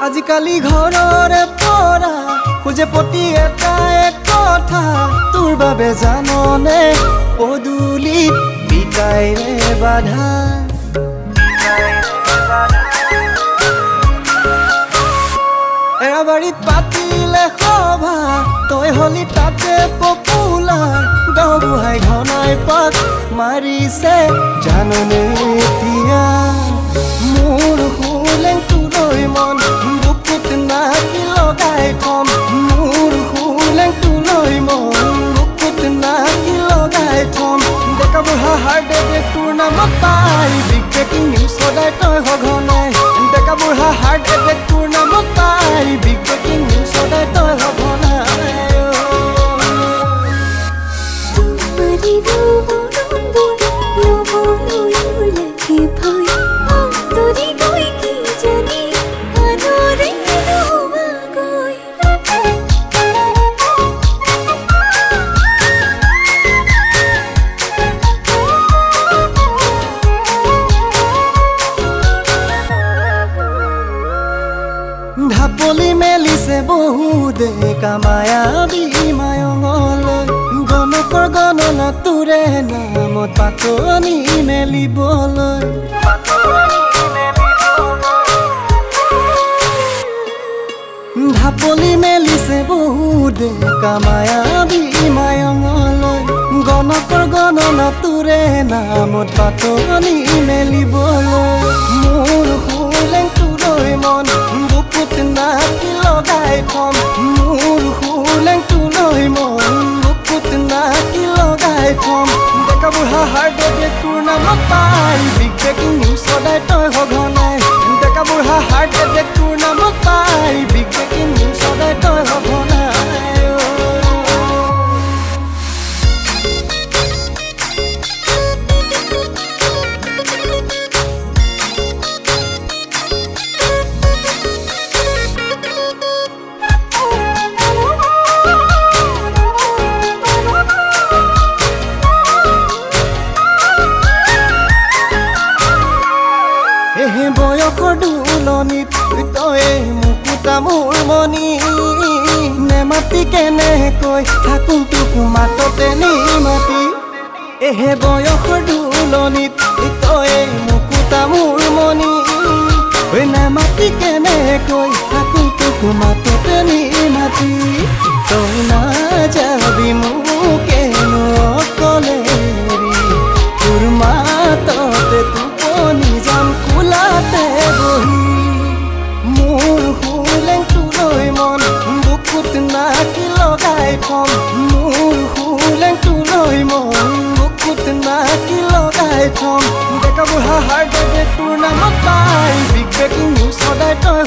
আজিকালি ঘৰৰে পৰা খুজে প্ৰতি এটাই কথা তোৰ বাবে জাননে পদূলিত পিতাইৰে বাধা এৰাবাৰীত পাতিলে সভা তই হলি তাতে পপুলাৰ গাঁও বুঢ়াই ঘনাই পাক মাৰিছে জাননে এতিয়া মোৰ হুলেংটো লৈ মন বুকুত নাকি লগাই থম মোৰ হুলেংটো লৈ মন বুকুত নাকি লগাই থম ডেকা বুঢ়া হাৰ্ট এটেক তোৰ নামত পাই বিগ ব্ৰেকিং নিউজ সদায় তই সঘনাই ডেকা বুঢ়া হাৰ্ট এটেক তোৰ নামত পাই বিগ ব্ৰেকিং নিউজ সদায় তই সঘনাই ঢাপলি মেলিছে বহুদে কামায়াবী মায়ঙলৈ গণকৰ গণনা তোৰে নামত পাতনি মেলিবলৈ ঢাপলি মেলিছে বহুদে কামায়াবী মায়ঙলৈ গণকৰ গণনা তোৰে নামত পাতনি মেলিবলৈ মোৰ হুলেংটো লৈ মন বুকুত নাকি লগাই থম মোৰ হুলেংটো লৈ মন বুকুত নাকি লগাই থম ডেকা বুঢ়া হাৰ্ট এটেক তোৰ নামত পাই বিগ ব্ৰেকিং নিউজ সদায় তই সঘনাই ডেকা বুঢ়া হাৰ্ট এটেক তোৰ নামত পাই বিগ ব্ৰেকিং নিউজ সদায় তই সঘনাই বয়সৰ দুলনিত তই মুকুতা মোৰ মনি নেমাতি কেনেকৈ থাকোঁ তোক মাততে নিমাতি এহে বয়সৰ দুলনিত তই মুকুতা মোৰ মনি নেমাতি কেনেকৈ থাকোঁ তোক মাততে নিমাতি তই নাযাবি মোকেনো অকলে তোৰ মাততে টোপনি যাম কোলাতে বহি মোৰ হুলেংটো লৈ মন বুকুত নাকি লগাই থম মোৰ হুলেংটো লৈ মন বুকুত নাকি লগাই থম ডেকা বুঢ়া হাৰ্ট এটেক তোৰ নামত পাই বিগ ব্ৰেকিং নিউজ সদায় তই